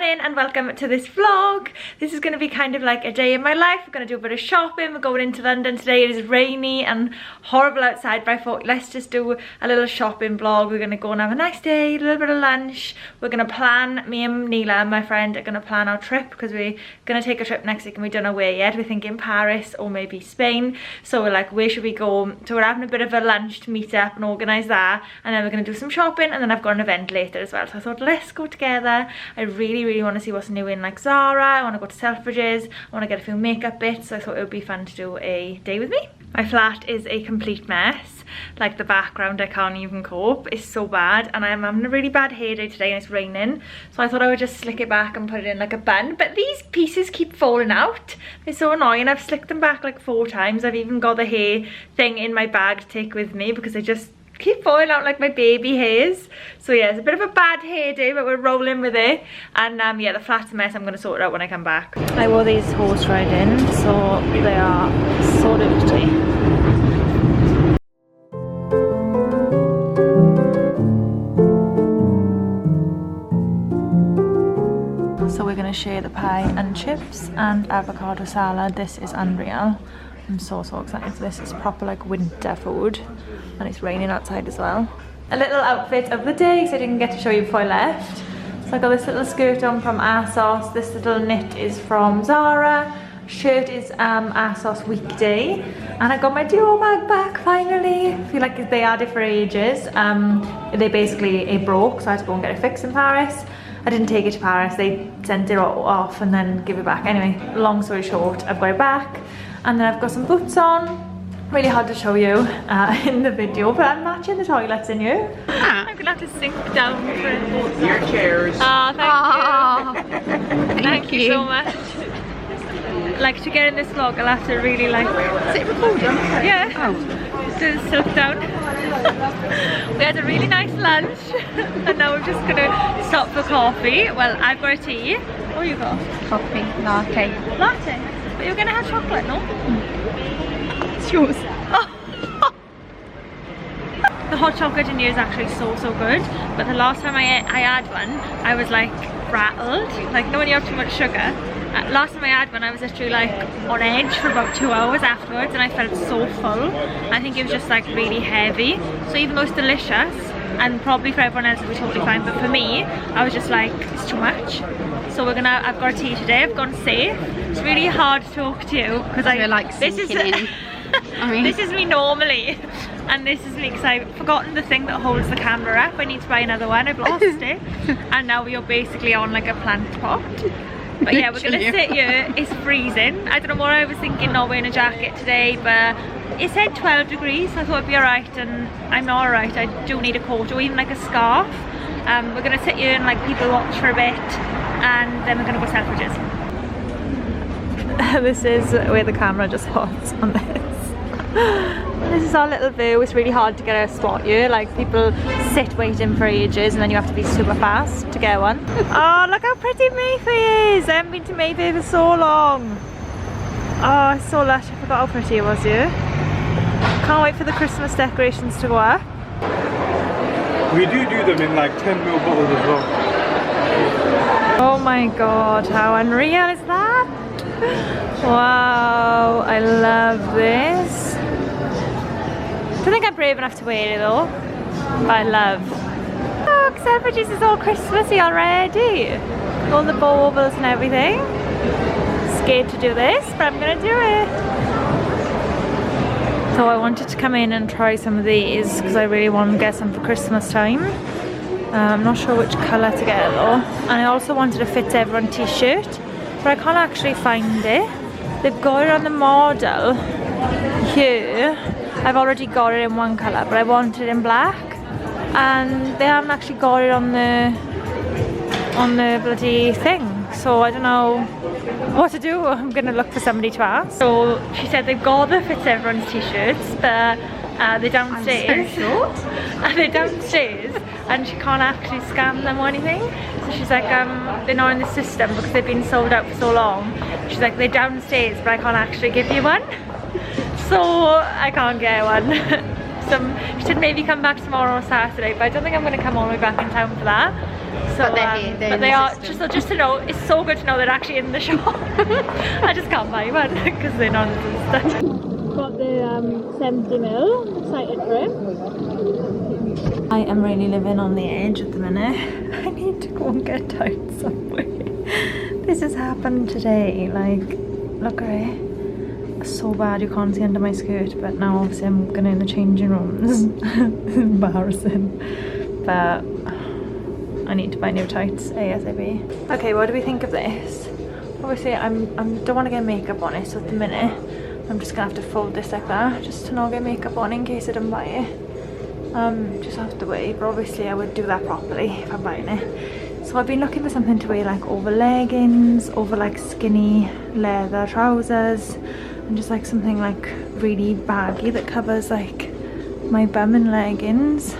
morning and welcome to this vlog. This is going to be kind of like a day in my life. We're going to do a bit of shopping. We're going into London today. It is rainy and horrible outside, but I thought let's just do a little shopping vlog. We're going to go and have a nice day, a little bit of lunch. We're going to plan, me and Neela, my friend, are going to plan our trip because we're going to take a trip next week and we don't know where yet. We're thinking Paris or maybe Spain. So we're like, where should we go? So we're having a bit of a lunch to meet up and organise that, and then we're going to do some shopping, and then I've got an event later as well. So I thought let's go together. I really want to see what's new in like Zara. I want to go to Selfridges. I want to get a few makeup bits. So I thought it would be fun to do a day with me. My flat is a complete mess. Like the background, I can't even cope. It's so bad, and I'm having a really bad hair day today and it's raining. So I thought I would just slick it back and put it in like a bun. But these pieces keep falling out. They're so annoying. I've slicked them back like 4 times. I've even got the hair thing in my bag to take with me because they just keep falling out like my baby hairs. So yeah, it's a bit of a bad hair day, but we're rolling with it. And yeah, the flat's a mess. I'm going to sort it out when I come back. I wore these horse riding, so they are so dirty. So we're going to share the pie and chips and avocado salad. This is unreal. I'm so excited for this. It's proper like winter food, and it's raining outside as well. A little outfit of the day, so I didn't get to show you before I left. So I got this little skirt on from ASOS. This little knit is from Zara. Shirt is ASOS Weekday, and I got my duo bag back finally. I feel like they had it for ages. It broke, so I had to go and get it fixed in Paris. I didn't take it to Paris. They sent it off and then give it back. Anyway, long story short, I've got it back. And then I've got some boots on. Really hard to show you in the video, but I'm matching the toilets in you. I'm gonna have to sink down for it. Your chairs. Thank you so much. Like, to get in this vlog, I'll have to really like... Is it recording? Yeah. Oh. To silk down. We had a really nice lunch and now we're just gonna stop for coffee. Well, I've got a tea. What you got? Coffee, latte. Latte? But you're gonna have chocolate, no? It's yours. Oh. The hot chocolate in here is actually so good, but the last time I had one, I was like rattled. Like, no, when you have too much sugar. Last time I had one, I was literally like on edge for about 2 hours afterwards, and I felt so full. I think it was just like really heavy. So even though it's delicious, and probably for everyone else it'll be totally fine, but for me, I was just like, it's too much. So I've got a tea today. I've gone safe. It's really hard to talk to you because this is me normally, and this is me because I've forgotten the thing that holds the camera up. I need to buy another one. I've lost it, and now we are basically on like a plant pot. But yeah, we're gonna sit here. It's freezing. I don't know what I was thinking, not wearing a jacket today, but it said 12 degrees, so I thought it'd be alright, and I'm not alright. I do need a coat or even like a scarf. We're gonna sit here and like people watch for a bit, and then we're gonna go Selfridges. This is where the camera just was on this. This is our little view. It's really hard to get a spot here. Like, people sit waiting for ages and then you have to be super fast to get one. Oh, look how pretty Mayfair is. I haven't been to Mayfair for so long. Oh, it's so lush. I forgot how pretty it was here. Can't wait for the Christmas decorations to go up. We do them in like 10ml bottles as well. Oh my god, how unreal is that? Wow, I love this. I don't think I'm brave enough to wear it though, but I love. Look, Selfridges is all Christmassy already. All the baubles and everything. Scared to do this, but I'm gonna do it. So I wanted to come in and try some of these because I really want to get some for Christmas time. I'm not sure which colour to get though. And I also wanted a Fits Everyone t-shirt, but I can't actually find it. They've got it on the model here. I've already got it in one colour, but I want it in black, and they haven't actually got it on the bloody thing. So I don't know what to do. I'm gonna look for somebody to ask. So she said they've got the Fits Everyone's t-shirts, but they're downstairs. They're downstairs, and she can't actually scan them or anything. So she's like, they're not in the system because they've been sold out for so long. She's like, they're downstairs, but I can't actually give you one. So I can't get one. She said maybe come back tomorrow or Saturday, but I don't think I'm going to come all the way back in town for that. So, But they're here, they're but in they the are system. just to know. It's so good to know they're actually in the shop. I just can't buy one because they're not instant. Got the 70ml. Excited for it. I am really living on the edge at the minute. I need to go and get out somewhere. This has happened today. Like, look at it. So bad you can't see under my skirt, but now obviously I'm gonna in the changing rooms. It's embarrassing, but I need to buy new tights ASAP. Okay, what do we think of this? Obviously I don't want to get makeup on it, so at the minute I'm just gonna have to fold this like that just to not get makeup on in case I don't buy it. Just have to wait, but obviously I would do that properly if I'm buying it. So I've been looking for something to wear like over leggings, over like skinny leather trousers, and just like something like really baggy that covers like my bum and leggings.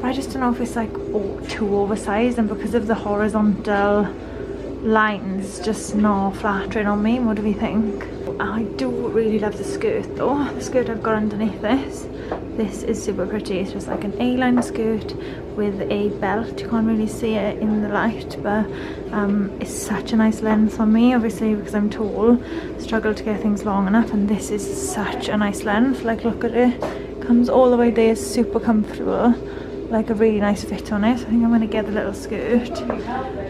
But I just don't know if it's like too oversized, and because of the horizontal lines just not flattering on me. What do we think? I do really love the skirt though. The skirt I've got underneath this is super pretty. It's just like an A-line skirt with a belt. You can't really see it in the light, but it's such a nice length on me, obviously because I'm tall. Struggle to get things long enough, and this is such a nice length. Like, look at it, comes all the way there, super comfortable, like a really nice fit on it. I think I'm going to get the little skirt.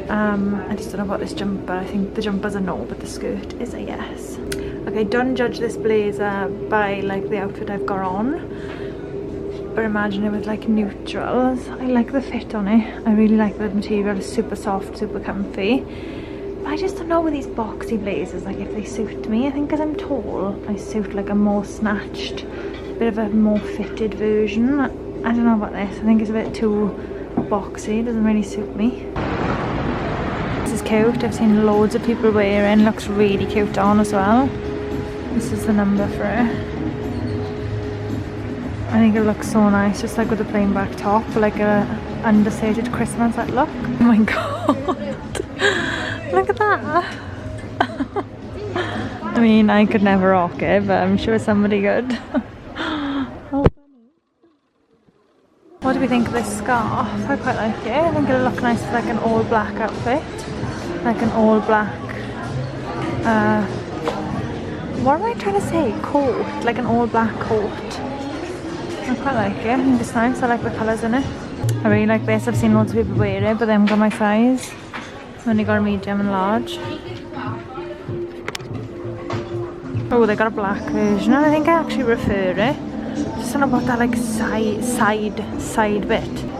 I just don't know about this jumper. I think the jumper's a no, but the skirt is a yes. Okay, don't judge this blazer by like the outfit I've got on, but imagine it with like neutrals. I like the fit on it. I really like the material. It's super soft, super comfy. But I just don't know with these boxy blazers, like if they suit me. I think because I'm tall, I suit like a more snatched, bit of a more fitted version. I don't know about this. I think it's a bit too boxy. It doesn't really suit me. This is cute. I've seen loads of people wearing. Looks really cute on as well. This is the number for it. I think it looks so nice, just like with a plain black top, like a understated Christmas look. Oh my god, look at that. I mean, I could never rock it, but I'm sure somebody could. Oh, what do we think of this scarf? I quite like it. I think it'll look nice with like an all black outfit, like an all black what am I trying to say? Coat, like an all black coat. I quite like it. I think it's nice. I like the colours in it. I really like this. I've seen loads of people wear it, but they haven't got my size. I've only got a medium and large. Oh, they got a black version, and I think I actually prefer it. Just don't know about that like side bit.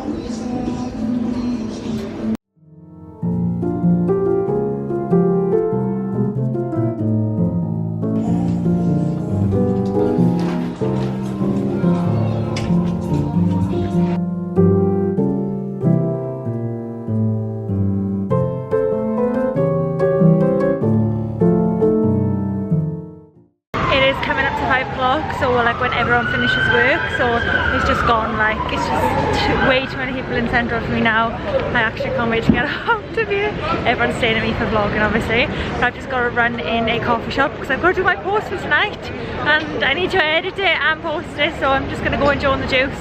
So like when everyone finishes work, so it's just gone, like it's just way too many people in Central for me now. I actually can't wait to get out of here. Everyone's staying at me for vlogging obviously, but I've just got to run in a coffee shop because I've got to do my post for tonight and I need to edit it and post it. So I'm just going to go and join the juice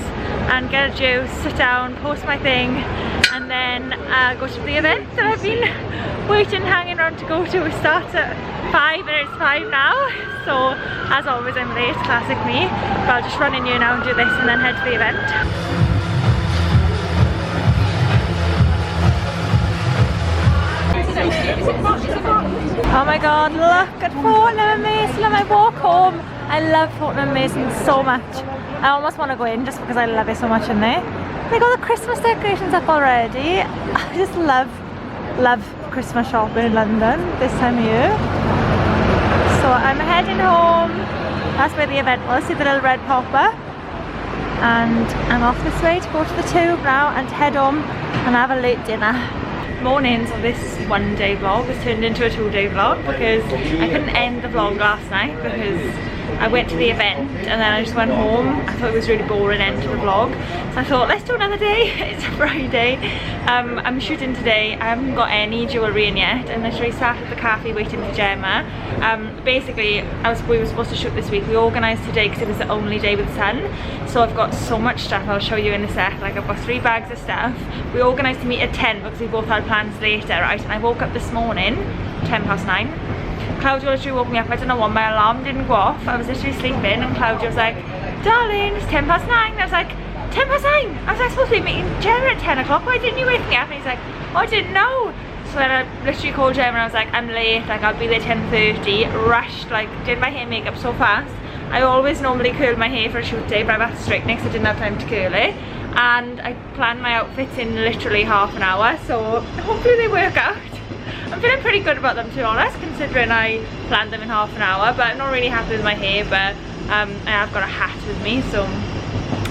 and get a juice, sit down, post my thing, and then go to the event that I've been waiting, hanging around to go to. It starts at 5 and it's 5 now, so as always I'm late, classic me, but I'll just run in here now and do this and then head to the event. Oh my god, look at Fortnum and Mason on my walk home. I love Fortnum and Mason so much. I almost want to go in just because I love it so much in there. They got the Christmas decorations up already. I just love Christmas shopping in London this time of year. So I'm heading home. That's where the event was. See the little red pop-up. And I'm off this way to go to the tube now and head home and have a late dinner. Mornings of this one-day vlog has turned into a 2-day vlog because I couldn't end the vlog last night because I went to the event and then I just went home. I thought it was really boring end to the vlog, so I thought let's do another day. It's a Friday. I'm shooting today. I haven't got any jewellery in yet. I'm literally sat at the cafe waiting for Gemma. Basically we were supposed to shoot this week. We organised today because it was the only day with sun, so I've got so much stuff. I'll show you in a sec. Like I've got 3 bags of stuff. We organised to meet at 10 because we both had plans later, right? And I woke up this morning 9:10. Claudia literally woke me up. I don't know what, my alarm didn't go off. I was literally sleeping and Claudia was like, darling, it's 9:10. I was like, 9:10? I was supposed to be meeting Gemma at 10 o'clock. Why didn't you wake me up? And he's like, oh, I didn't know. So then I literally called Gemma and I was like, I'm late, like I'll be there 10:30. Rushed, like did my hair and makeup so fast. I always normally curl my hair for a shoot day, but I've had to straighten it because I didn't have time to curl it. And I planned my outfits in literally half an hour, so hopefully they work out. I'm feeling pretty good about them, to be honest, considering I planned them in half an hour, but I'm not really happy with my hair. But I have got a hat with me, so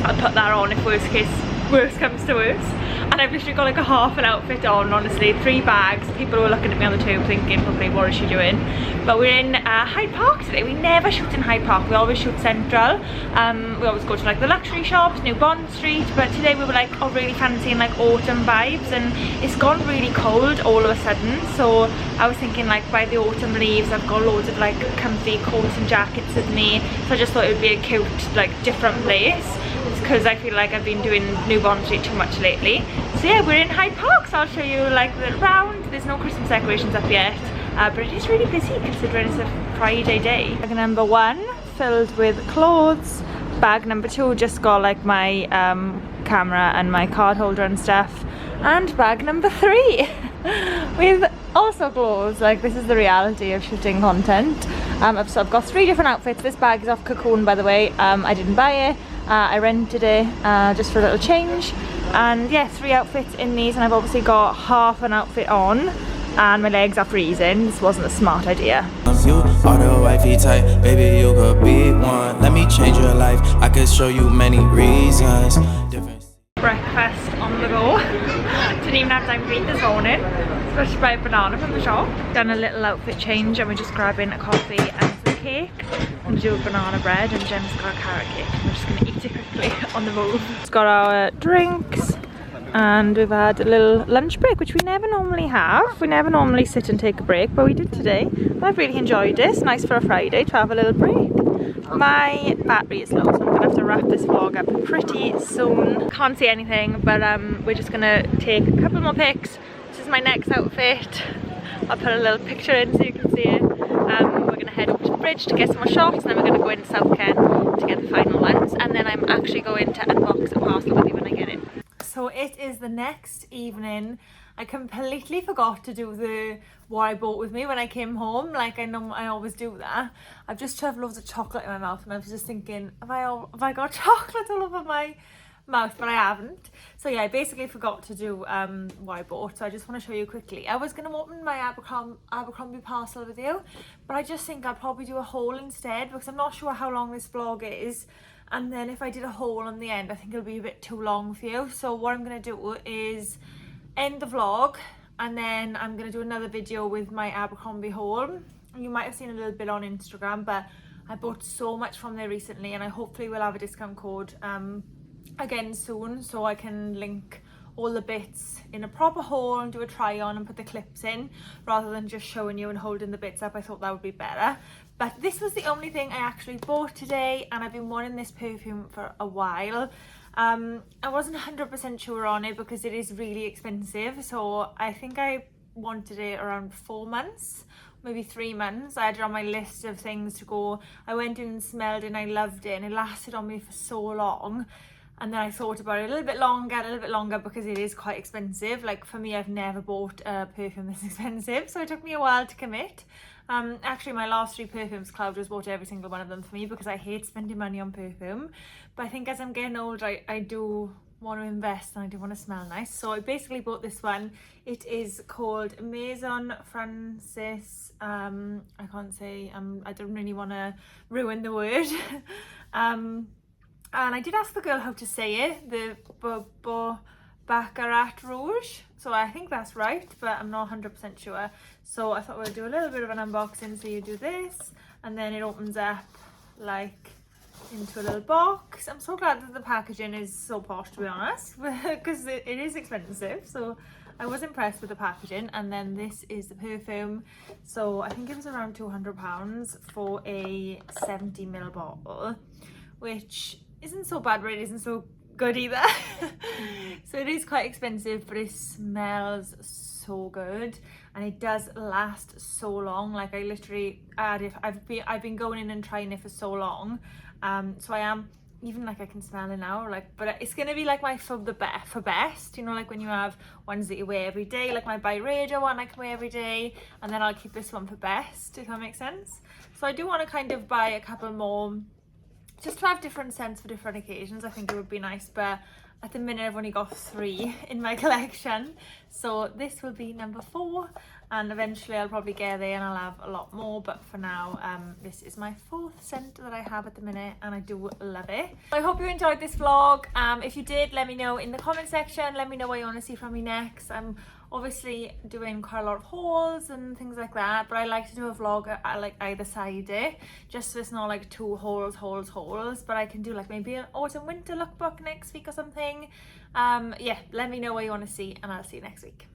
I'll put that on if worst comes to worst. And I've literally got like a half an outfit on, honestly, 3 bags. People were looking at me on the tube thinking probably, what is she doing? But we're in Hyde Park today. We never shoot in Hyde Park, we always shoot central. We always go to like the luxury shops, New Bond Street, but today we were like, oh, really fancying like autumn vibes, and it's gone really cold all of a sudden. So I was thinking like by the autumn leaves, I've got loads of like comfy coats and jackets with me, so I just thought it would be a cute like different place, because I feel like I've been doing New Bond Street too much lately. So yeah, we're in Hyde Park, so I'll show you like the round. There's no Christmas decorations up yet, but it is really busy considering it's a Friday day. Bag number 1 filled with clothes. Bag number 2 just got like my camera and my card holder and stuff. And bag number 3 with also clothes. Like this is the reality of shooting content. So I've got 3 different outfits. This bag is off Cocoon, by the way. I didn't buy it. I rented it just for a little change. And yeah, 3 outfits in these, and I've obviously got half an outfit on and my legs are freezing. This wasn't a smart idea. You are the wifey type, baby, you could be one. Let me change your life, I could show you many reasons. Breakfast on the go. Didn't even have time to eat this morning. Just buy a banana from the shop. Done a little outfit change and we're just grabbing a coffee and some cake. I'm gonna do a banana bread and Jen's got a carrot cake. We're just gonna eat it quickly on the move. Just got our drinks and we've had a little lunch break, which we never normally have. We never normally sit and take a break, but we did today. I've really enjoyed this. Nice for a Friday to have a little break. My battery is low, so I'm gonna have to wrap this vlog up pretty soon. Can't see anything, but we're just gonna take a couple more pics. This is my next outfit. I'll put a little picture in so you can see it. We're gonna head over to the bridge to get some more shots, and then we're gonna go into South Ken to get the final ones, and then I'm actually going to unbox a parcel with you when I get it. So it is the next evening. I completely forgot to do what I bought with me when I came home. Like I know I always do that. I've just shoved loads of chocolate in my mouth, and I was just thinking, have I got chocolate all over my mouth? But I haven't. So yeah, I basically forgot to do what I bought. So I just want to show you quickly. I was gonna open my Abercrombie parcel with you, but I just think I'd probably do a haul instead, because I'm not sure how long this vlog is. And then if I did a haul on the end, I think it'll be a bit too long for you. So what I'm gonna do is end the vlog, and then I'm gonna do another video with my Abercrombie haul. You might have seen a little bit on Instagram, but I bought so much from there recently, and I hopefully will have a discount code again soon, so I can link all the bits in a proper haul and do a try on and put the clips in, rather than just showing you and holding the bits up. I thought that would be better. But this was the only thing I actually bought today, and I've been wanting this perfume for a while. I wasn't 100% sure on it because it is really expensive, so I think I wanted it around 4 months, maybe 3 months. I had it on my list of things to go. I went in and smelled it and I loved it, and it lasted on me for so long. And then I thought about it a little bit longer because it is quite expensive. Like for me, I've never bought a perfume this expensive, so it took me a while to commit. Actually, my last 3 perfumes, Claudia's bought every single one of them for me because I hate spending money on perfume. But I think as I'm getting older, I do want to invest and I do want to smell nice. So I basically bought this one. It is called MAISON FRANCIS. I can't say, I don't really want to ruin the word. And I did ask the girl how to say it, the Baccarat Rouge. So I think that's right, but I'm not 100% sure. So I thought we'd do a little bit of an unboxing. So you do this, and then it opens up like into a little box. I'm so glad that the packaging is so posh, to be honest, because it is expensive, so I was impressed with the packaging. And then this is the perfume, so I think it was around £200 for a 70ml bottle, which isn't so bad, but it isn't so good either. So it is quite expensive, but it smells so good and it does last so long. Like I literally I've been going in and trying it for so long, so I am even like I can smell it now, like, but it's gonna be like my for best, you know, like when you have ones that you wear every day, like my Baccarat one I can wear every day, and then I'll keep this one for best, if that makes sense. So I do want to kind of buy a couple more just to have different scents for different occasions. I think it would be nice, but at the minute I've only got 3 in my collection, so this will be number 4, and eventually I'll probably get there and I'll have a lot more, but for now this is my 4th scent that I have at the minute and I do love it. I hope you enjoyed this vlog. If you did, let me know in the comment section. Let me know what you want to see from me next. I'm obviously doing quite a lot of hauls and things like that, but I like to do a vlog like either side it, just so it's not like 2 hauls, but I can do like maybe an autumn winter lookbook next week or something. Yeah, let me know what you want to see and I'll see you next week.